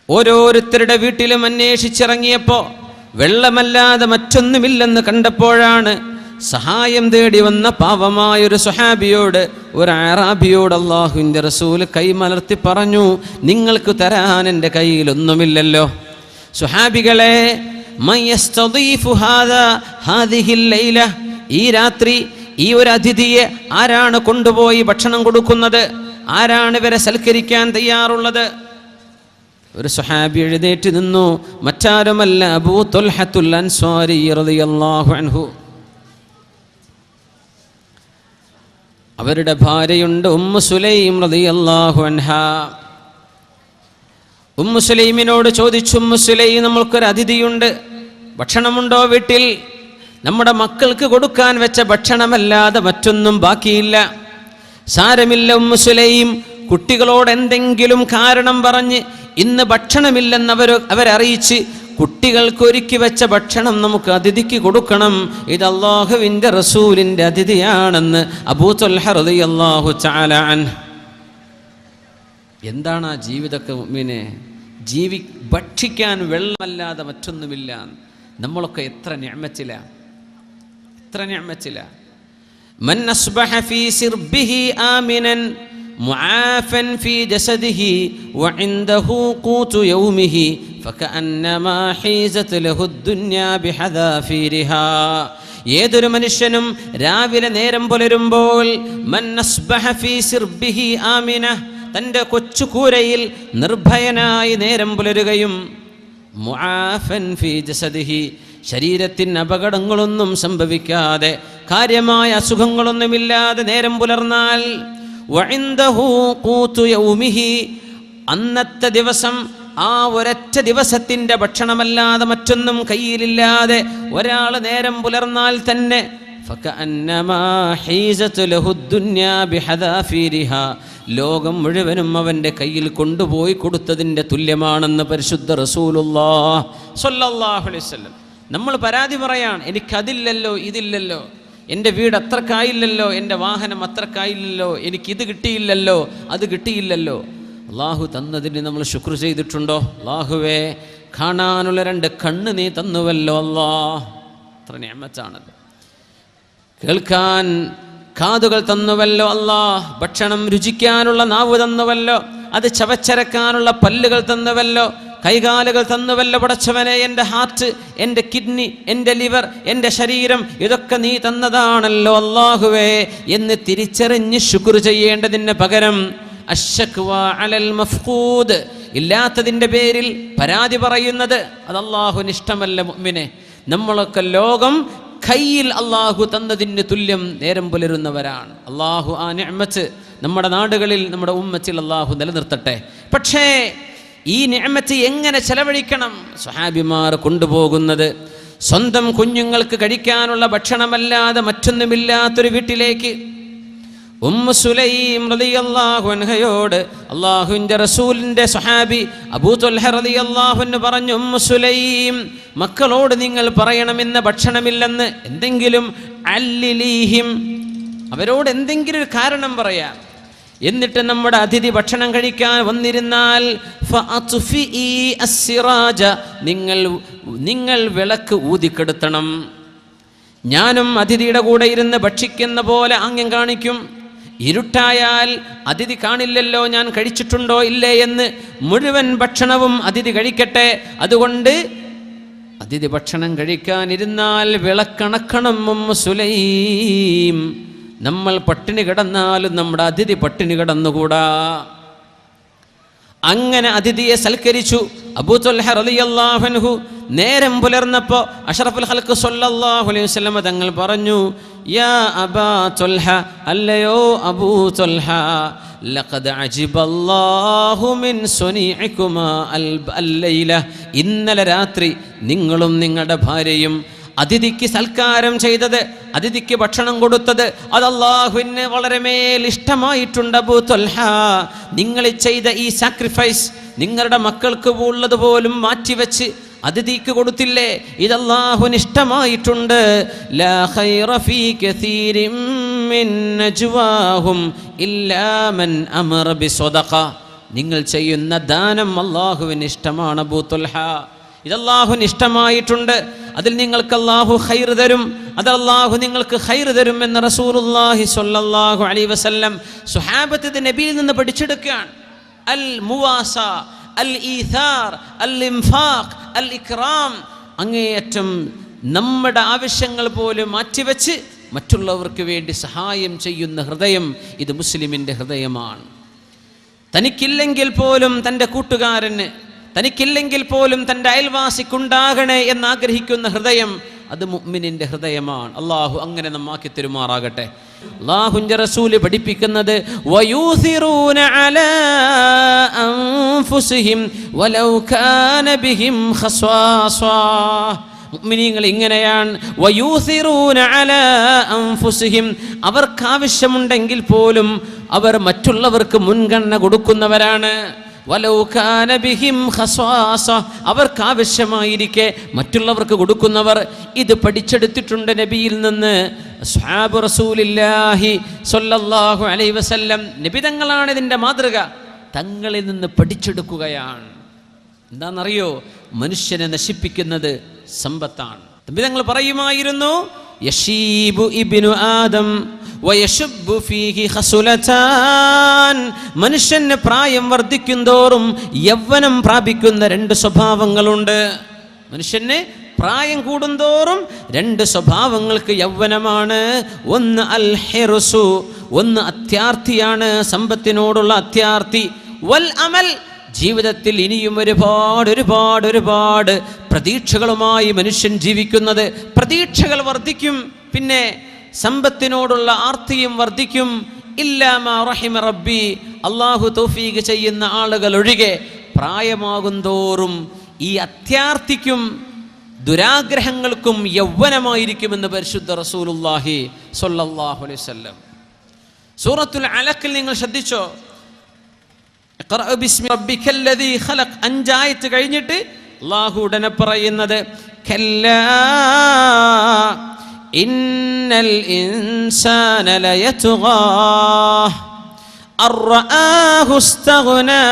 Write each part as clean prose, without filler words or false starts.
ഓരോരുത്തരുടെ വീട്ടിലും അന്വേഷിച്ചിറങ്ങിയപ്പോൾ വെള്ളമല്ലാതെ മറ്റൊന്നുമില്ലെന്ന് കണ്ടപ്പോഴാണ് സഹായം തേടി വന്ന പാവമായൊരു സ്വഹാബിയോട്, ഒരു അറാബിയോട് അല്ലാഹുവിൻ്റെ റസൂൽ കൈമലർത്തി പറഞ്ഞു, നിങ്ങൾക്ക് തരാൻ എൻ്റെ കയ്യിലൊന്നുമില്ലല്ലോ. സ്വഹാബികളെ, ഈ രാത്രി ഈ ഒരു അതിഥിയെ ആരാണ് കൊണ്ടുപോയി ഭക്ഷണം കൊടുക്കുന്നത്? ആരാണ് ഇവരെ സൽക്കരിക്കാൻ തയ്യാറുള്ളത്? ഒരു സ്വഹാബി എഴുന്നേറ്റ് നിന്നു. മറ്റാരുമല്ല, അബൂ തുൽഹത്തുൽ അൻസ്വാരി റളിയല്ലാഹു അൻഹു. അവരുടെ ഭാര്യയുണ്ട് ഉമ്മു സുലൈം റളിയല്ലാഹു അൻഹാ. ഉമ്മു സുലൈമിനോട് ചോദിച്ചു, ഉമ്മു സുലൈം, നമ്മൾക്കൊരു അതിഥിയുണ്ട്, ഭക്ഷണമുണ്ടോ വീട്ടിൽ? നമ്മുടെ മക്കൾക്ക് കൊടുക്കാൻ വെച്ച ഭക്ഷണമല്ലാതെ മറ്റൊന്നും ബാക്കിയില്ല. സാരമില്ല ഉമ്മു സുലൈം, കുട്ടികളോട് എന്തെങ്കിലും കാരണം പറഞ്ഞ് ഇന്ന് ഭക്ഷണമില്ലെന്ന് അവരറിയിച്ച് കുട്ടികൾക്ക് ഒരുക്കി വെച്ച ഭക്ഷണം നമുക്ക് അതിഥിക്ക് കൊടുക്കണം. ഇത് അല്ലാഹുവിൻ്റെ റസൂലിൻ്റെ അതിഥിയാണെന്ന് അബൂ തുൽഹ റളിയല്ലാഹു തആല അൻഹു. എന്താണ് ആ ജീവിതമൊക്കെ മുഅ്മിനെ? ഭക്ഷിക്കാൻ വെള്ളമല്ലാതെ മറ്റൊന്നുമില്ല. നമ്മളൊക്കെ എത്ര നിഅമത്തിലാണ്, എത്ര നിഅമത്തിലാണ്. മൻ അസ്ബഹ ഫീ സിർബിഹി ആമിനൻ മുആഫൻ ഫീ ജസദിഹി വഇൻദഹു ഖൂതു യൗമിഹി ഫകഅന്നമാ ഹീസത് ലഹു ദുനിയാ ബിഹദാഫിരിഹാ. ഏതൊരു മനുഷ്യനും രാവിലെ നേരം പുലരുമ്പോൾ മൻ അസ്ബഹ ഫീ സിർബിഹി ആമിന, തൻ്റെ കൊച്ചുകൂരയിൽ നിർഭയനായി നേരം പുലരുകയും മുആഫൻ ഫീ ജസദിഹി, ശരീരത്തിന് അപകടങ്ങളൊന്നും സംഭവിക്കാതെ കാര്യമായ അസുഖങ്ങളൊന്നുമില്ലാതെ നേരം പുലർന്നാൽ വഇൻദഹു ഖൂതു യൗമിഹി, അന്നത്തെ ദിവസം ആ ഒരൊറ്റ ദിവസത്തിൻ്റെ ഭക്ഷണമല്ലാതെ മറ്റൊന്നും കയ്യിലില്ലാതെ ഒരാൾ നേരം പുലർന്നാൽ തന്നെ ഫകഅന്നമാ ഹീസത് ലഹു ദുനിയാ ബിഹദാഫിരിഹാ, ലോകം മുഴുവനും അവൻ്റെ കയ്യിൽ കൊണ്ടുപോയി കൊടുത്തതിൻ്റെ തുല്യമാണെന്ന് പരിശുദ്ധ റസൂലുള്ളാഹി സ്വല്ലല്ലാഹു അലൈഹി വസല്ലം. നമ്മൾ പരാതി പറയാണ്, എനിക്കതില്ലല്ലോ ഇതില്ലല്ലോ, എൻ്റെ വീട് അത്രക്കായില്ലല്ലോ, എൻ്റെ വാഹനം അത്രക്കായില്ലല്ലോ, എനിക്കിത് കിട്ടിയില്ലല്ലോ അത് കിട്ടിയില്ലല്ലോ. അള്ളാഹു തന്നതിന് നമ്മൾ ശുക്ർ ചെയ്തിട്ടുണ്ടോ? അള്ളാഹുവേ, കാണാനുള്ള 2 കണ്ണ് നീ തന്നുവല്ലോ അല്ലാഹ്, അത്ര നിഅമത്താണല്ലോ. കേൾക്കാൻ കാതുകൾ തന്നുവല്ലോ അല്ലാഹ്, ഭക്ഷണം രുചിക്കാനുള്ള നാവ് തന്നുവല്ലോ, അത് ചവച്ചരക്കാനുള്ള പല്ലുകൾ തന്നുവല്ലോ, കൈകാലുകൾ തന്നുവല്ലോ. പടച്ചവനെ, എൻ്റെ ഹാർട്ട്, എൻ്റെ കിഡ്നി, എൻ്റെ ലിവർ, എൻ്റെ ശരീരം, ഇതൊക്കെ നീ തന്നതാണല്ലോ അല്ലാഹുവേ എന്ന് തിരിച്ചറിഞ്ഞ് ശുക്ർ ചെയ്യേണ്ടതിന് പകരം അശ്ശക്വാ അലൽ മഫ്ഖൂദ്, ഇല്ലാത്തതിൻ്റെ പേരിൽ പരാതി പറയുന്നത്, അത് അല്ലാഹുവിന് ഇഷ്ടമല്ല. മുഅ്മിനെ, നമ്മളൊക്കെ ലോകം കയ്യിൽ അല്ലാഹു തന്നതിന് തുല്യം നേരം പുലരുന്നവരാണ്. അല്ലാഹു ആ നിഅമത്ത് നമ്മുടെ നാടുകളിൽ, നമ്മുടെ ഉമ്മത്തിൽ അല്ലാഹു നിലനിർത്തട്ടെ. പക്ഷേ ഈ നിഅമത്ത് എങ്ങനെ ചെലവഴിക്കണം? സ്വഹാബിമാർ കൊണ്ടുപോകുന്നത് സ്വന്തം കുഞ്ഞുങ്ങൾക്ക് കഴിക്കാനുള്ള ഭക്ഷണമല്ലാതെ മറ്റൊന്നുമില്ലാത്തൊരു വീട്ടിലേക്ക്. ഉമ്മു സുലൈം റളിയല്ലാഹു അൻഹയോട് അല്ലാഹുവിൻ്റെ റസൂലിൻ്റെ സ്വഹാബി അബൂ തുൽഹ റളിയല്ലാഹു അൻഹു പറഞ്ഞു, ഉമ്മു സുലൈം, മക്കളോട് നിങ്ങൾ പറയണമെന്ന് ഭക്ഷണമില്ലെന്ന് എന്തെങ്കിലും അല്ലിലീഹിം, അവരോട് എന്തെങ്കിലും ഒരു കാരണം പറയാം. എന്നിട്ട് നമ്മുടെ അതിഥി ഭക്ഷണം കഴിക്കാൻ വന്നിരുന്നാൽ ഫഅത്ഫിഇ അസ്സിറാജ, നിങ്ങൾ വിളക്ക് ഊതിക്കെടുത്തണം. ഞാനും അതിഥിയുടെ കൂടെ ഇരുന്ന് ഭക്ഷിക്കുന്ന പോലെ ആംഗ്യം കാണിക്കും. ഇരുട്ടായാൽ അതിഥി കാണില്ലല്ലോ ഞാൻ കഴിച്ചിട്ടുണ്ടോ ഇല്ലേ എന്ന്. മുഴുവൻ ഭക്ഷണവും അതിഥി കഴിക്കട്ടെ. അതുകൊണ്ട് അതിഥി ഭക്ഷണം കഴിക്കാനിരുന്നാൽ വിളക്കണക്കണം. ഉമ്മു സുലൈം, നമ്മൾ പട്ടിണി കിടന്നാലും നമ്മുടെ അതിഥി പട്ടിണി കിടന്നുകൂടാ. അങ്ങനെ അതിഥിയെ സൽക്കരിച്ചു. അബൂ തുൽഹ റളിയല്ലാഹു അൻഹു നേരം പുലർന്നപ്പോൾ അഷ്റഫുൽ ഖൽഖ് സ്വല്ലല്ലാഹു അലൈഹി വസല്ലം തങ്ങൾ പറഞ്ഞു, യാ അബാ തുൽഹ, അല്ലയോ അബൂ തുൽഹ, ലഖദ് അജിബല്ലാഹു മിൻ സുനീഇകുമാ അൽ-ലൈല, ഇന്നലെ രാത്രി നിങ്ങളും നിങ്ങളുടെ ഭാര്യയും അതിഥിക്ക് സൽക്കാരം ചെയ്തത്, അതിഥിക്ക് ഭക്ഷണം കൊടുത്തത്, അത് അല്ലാഹുവിന് വളരെ മേൽ ഇഷ്ടമായിട്ടുണ്ട്. അബൂ തുൽഹ, നിങ്ങൾ ചെയ്ത ഈ സാക്രിഫൈസ്, നിങ്ങളുടെ മക്കൾക്ക് ഉള്ളതുപോലും മാറ്റിവെച്ച് അതിഥിക്ക് കൊടുത്തില്ലേ, ഇത് അല്ലാഹുവിന് ഇഷ്ടമായിട്ടുണ്ട്. ലാ ഖൈറ ഫീ കസീരിൻ മിൻ നജ്വാഹും ഇല്ലാ മൻ അമറ ബിസ്സദഖ, നിങ്ങൾ ചെയ്യുന്ന ദാനം അല്ലാഹുവിന് ഇഷ്ടമാണ് അബൂ തുൽഹ. ഇത് അല്ലാഹുവിന് ഇഷ്ടമായിട്ടുണ്ട്. അതിൽ നിങ്ങൾക്ക് അല്ലാഹു ഖൈർ തരും. അത് അല്ലാഹു നിങ്ങൾക്ക് ഖൈർ തരും എന്ന് റസൂലുള്ളാഹി സ്വല്ലല്ലാഹു അലൈഹി വസല്ലം സ്വഹാബത്ത് നബിയിൽ നിന്ന് പഠിച്ചെടുക്കുകയാണ്. അൽ മുവാസ, അൽ ഈഥാർ, അൽ ഇൻഫാഖ്, അൽ ഇക്റാം. അങ്ങേയറ്റം നമ്മുടെ ആവശ്യങ്ങൾ പോലും മാറ്റിവെച്ച് മറ്റുള്ളവർക്ക് വേണ്ടി സഹായം ചെയ്യുന്ന ഹൃദയം, ഇത് മുസ്ലിമിൻ്റെ ഹൃദയമാണ്. തനിക്കില്ലെങ്കിൽ പോലും തൻ്റെ കൂട്ടുകാരന്, തനിക്കില്ലെങ്കിൽ പോലും തൻ്റെ അയൽവാസിക്കുണ്ടാകണേ എന്നാഗ്രഹിക്കുന്ന ഹൃദയം, അത് മുഅ്മിനിൻ്റെ ഹൃദയമാണ്. അള്ളാഹു അങ്ങനെ നമ്മാക്കി തരുമാറാകട്ടെ. അല്ലാഹുവിൻ്റെ റസൂല് പഠിപ്പിക്കുന്നത് വയൂസിറൂന അലാ അൻഫുസിഹിം വലൗ കാന ബിഹിം ഖസ്വാസ. മുഅ്മിനീങ്ങൾ ഇങ്ങനെയാണ്. വയൂസിറൂന അലാ അൻഫുസിഹിം, അവർക്ക് ആവശ്യമുണ്ടെങ്കിൽ പോലും അവർ മറ്റുള്ളവർക്ക് മുൻഗണന കൊടുക്കുന്നവരാണ്. വലൗ കാന ബിഹിം ഖസ്വാസ, അവർക്ക് ആവശ്യമായിരിക്കെ മറ്റുള്ളവർക്ക് കൊടുക്കുന്നവർ. ഇത് പഠിച്ചെടുത്തിട്ടുണ്ട് നബിയിൽ നിന്ന്. അസ്ഹാബു റസൂലില്ലാഹി സ്വല്ലല്ലാഹു അലൈഹി വസല്ലം, നബി തങ്ങളാണ് ഇതിൻ്റെ മാതൃക. തങ്ങളിൽ നിന്ന് പഠിച്ചെടുക്കുകയാണ്. എന്താണെന്നറിയോ? മനുഷ്യനെ നശിപ്പിക്കുന്നത് സമ്പത്താണ്. നബി തങ്ങൾ പറയുമായിരുന്നു, യശീബു ഇബ്നു ആദം വയശുബ്ബു ഫീഹി ഖസുലതാൻ. മനുഷ്യന് പ്രായം വർദ്ധിക്കുന്തോറും യൗവനം പ്രാപിക്കുന്ന രണ്ട് സ്വഭാവങ്ങളുണ്ട്. മനുഷ്യന് പ്രായം കൂടുന്തോറും രണ്ട് സ്വഭാവങ്ങൾക്ക് യൗവനമാണ്. ഒന്ന് അൽ ഹിർസു, ഒന്ന് അത്യാർത്തിയാണ്, സമ്പത്തിനോടുള്ള അത്യാർത്തി. വൽ അമൽ, ജീവിതത്തിൽ ഇനിയും ഒരുപാട് പ്രതീക്ഷകളുമായി മനുഷ്യൻ ജീവിക്കുന്നത്. പ്രതീക്ഷകൾ വർദ്ധിക്കും, പിന്നെ സമ്പത്തിനോടുള്ള ആർത്തിയും വർദ്ധിക്കും. ഇല്ലാ മാ റഹിമ റബ്ബി, അല്ലാഹു തൗഫീഖ് ചെയ്യുന്ന ആളുകൾ ഒഴികെ. പ്രായമാകും തോറും ഈ അത്യാർത്തിക്കും ദുരാഗ്രഹങ്ങൾക്കും യൗവനമായിരിക്കുമെന്ന് പരിശുദ്ധ റസൂലുള്ളാഹി സ്വല്ലല്ലാഹു അലൈഹി വസല്ലം. സൂറത്തുൽ അലഖിൽ നിങ്ങൾ ശ്രദ്ധിച്ചോ? ഇഖ്റഅ ബിസ്മി റബ്ബിക്കല്ലദീ ഖലഖ്, 5 ആയത്ത് കഴിഞ്ഞിട്ട് അല്ലാഹു ഉടനെ പറയുന്നത് കല്ലാ ഇന്നൽ ഇൻസാന ലയത്ഗാ അർആഹു ഇസ്തഗ്നാ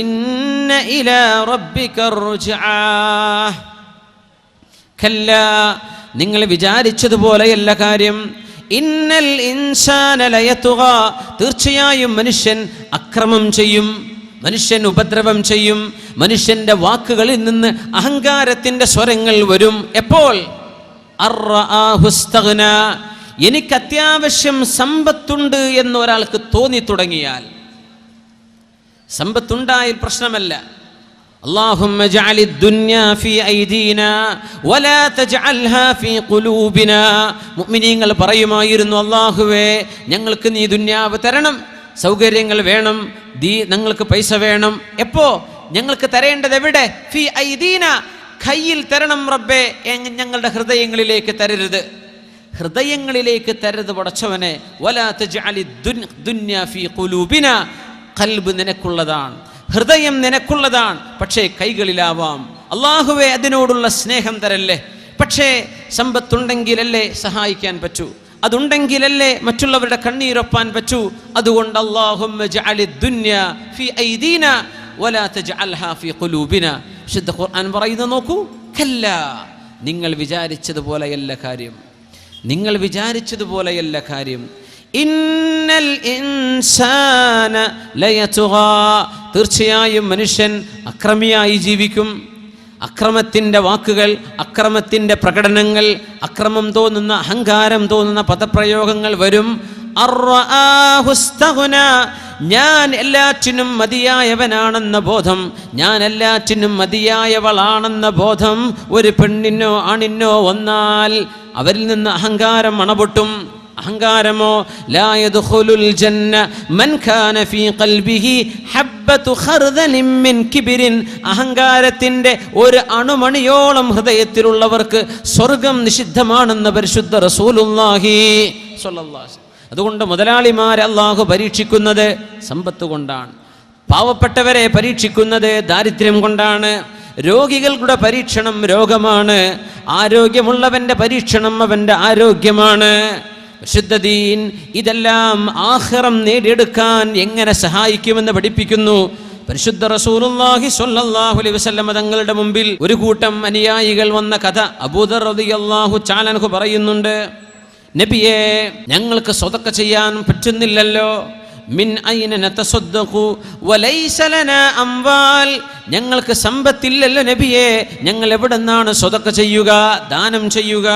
ഇന്ന ഇലാ റബ്ബിക റുജ്ആ. കല്ലാ, നിങ്ങൾ വിചാരിച്ചതുപോലെയല്ല കാര്യം. ഇന്നൽ ഇൻസാന ലയത്ഗാ, തീർച്ചയായും മനുഷ്യൻ അക്രമം ചെയ്യും, മനുഷ്യൻ ഉപദ്രവം ചെയ്യും. മനുഷ്യന്റെ വാക്കുകളിൽ നിന്ന് അഹങ്കാരത്തിന്റെ സ്വരങ്ങൾ വരും. എപ്പോൾ? അർആഹു ഇസ്തഗ്നാ, എനിക്ക് അത്യാവശ്യം സമ്പത്തുണ്ട് എന്ന് ഒരാൾക്ക് തോന്നി തുടങ്ങിയാൽ. സമ്പത്തുണ്ടായാൽ പ്രശ്നമല്ല. اللهم اجعل الدنيا في أيدينا ولا تجعلها في قلوبنا. മുഅ്മിനീങ്ങൾ പറയുമായിരുന്നു, അല്ലാഹുവേ ഞങ്ങൾക്ക് നീ ദുനിയാവ് തരണം, സൗകര്യങ്ങൾ വേണം, ഞങ്ങൾക്ക് പൈസ വേണം. എപ്പോ? ഞങ്ങൾക്ക് തരേണ്ടത് എവിടെ? ഫി ഐദീന, കയ്യിൽ തരണം റബ്ബേ, ഞങ്ങളുടെ ഹൃദയങ്ങളിലേക്ക് തരരുത്. ഹൃദയങ്ങളിലേക്ക് തരരുത് പടച്ചവനെ. വലാ തജ്അലി ദുനിയ ഫി ഖുലൂബിന, ഖൽബ് നിനക്കുള്ളതാണ്, ഹൃദയം നിനക്കുള്ളതാണ്, പക്ഷേ കൈകളിലാവാം. അല്ലാഹുവേ അതിനോടുള്ള സ്നേഹം തരല്ലേ. പക്ഷേ സമ്പത്തുണ്ടെങ്കിലല്ലേ സഹായിക്കാൻ പറ്റൂ, അതുണ്ടെങ്കിലല്ലേ മറ്റുള്ളവരുടെ കണ്ണീരൊപ്പാൻ പറ്റൂ. അതുകൊണ്ട് അല്ലാഹുമ്മ ജഅലി ദുനിയ ഫി ഐദീന വലാ തജ്അൽഹാ ഫി ഖുലൂബിന. വിശുദ്ധ ഖുർആൻ പറയുന്നത് നോക്കൂ, കല്ലാ, നിങ്ങൾ വിചാരിച്ചതുപോലെയല്ല കാര്യം, നിങ്ങൾ വിചാരിച്ചതുപോലെയല്ല കാര്യം. ഇന്നൽ ഇൻസാന ലയത്ഗാ, തീർച്ചയായും മനുഷ്യൻ അക്രമിയായി ജീവിക്കും. അക്രമത്തിൻ്റെ വാക്കുകൾ, അക്രമത്തിൻ്റെ പ്രകടനങ്ങൾ, അക്രമം തോന്നുന്ന, അഹങ്കാരം തോന്നുന്ന പദപ്രയോഗങ്ങൾ വരും. അർആഹു ഇസ്തഗ്നാ, ഞാൻ എല്ലാറ്റിനും മതിയായവനാണെന്ന ബോധം, ഞാൻ എല്ലാറ്റിനും മതിയായവളാണെന്ന ബോധം ഒരു പെണ്ണിനോ ആണിനോ വന്നാൽ അവരിൽ നിന്ന് അഹങ്കാരം അണപൊട്ടും. അഹങ്കാരമോ? ലാ യദ്ഖുലുൽ ജന്ന മൻ കാന ഫീ ഖൽബിഹി ഹബ്ബതു ഖർദലിൻ മിൻ കിബ്രിൻ, അഹങ്കാരത്തിന്റെ ഒരു അണുമണിയോളം ഹൃദയത്തിലുള്ളവർക്ക് സ്വർഗം നിഷിദ്ധമാണെന്ന് പരിശുദ്ധ റസൂലുള്ളാഹി സ്വല്ലല്ലാഹു അലൈഹി വസല്ലം. അതുകൊണ്ട് മുതലാളിമാരെ അല്ലാഹു പരീക്ഷിക്കുന്നത് സമ്പത്ത് കൊണ്ടാണ്, പാവപ്പെട്ടവരെ പരീക്ഷിക്കുന്നത് ദാരിദ്ര്യം കൊണ്ടാണ്, രോഗികളുടെ പരീക്ഷണം രോഗമാണ്, ആരോഗ്യമുള്ളവന്റെ പരീക്ഷണം അവന്റെ ആരോഗ്യമാണ്. പരിശുദ്ധ ദീൻ ഇതെല്ലാം ആഖിറം നേടിയെടുക്കാൻ എങ്ങനെ സഹായിക്കുമെന്ന് പഠിപ്പിക്കുന്നു. പരിശുദ്ധ റസൂലുള്ളാഹി സ്വല്ലല്ലാഹു അലൈഹി വസല്ലം തങ്ങളുടെ മുമ്പിൽ ഒരു കൂട്ടം അനുയായികൾ വന്ന കഥ അബൂദർ റളിയല്ലാഹു തആല അൻഹു പറയുന്നുണ്ട്. നബിയേ, ഞങ്ങൾക്ക് സ്വതക്ക ചെയ്യാൻ പറ്റുന്നില്ലല്ലോ. മിൻ ഐന നതസദ്ദഖു വലൈസ ലനാ അംവാൽ, ഞങ്ങൾക്ക് സമ്പത്തില്ലല്ലോ നബിയേ, ഞങ്ങൾ എവിടെന്നാണ് സ്വതക്ക ചെയ്യുക, ദാനം ചെയ്യുക?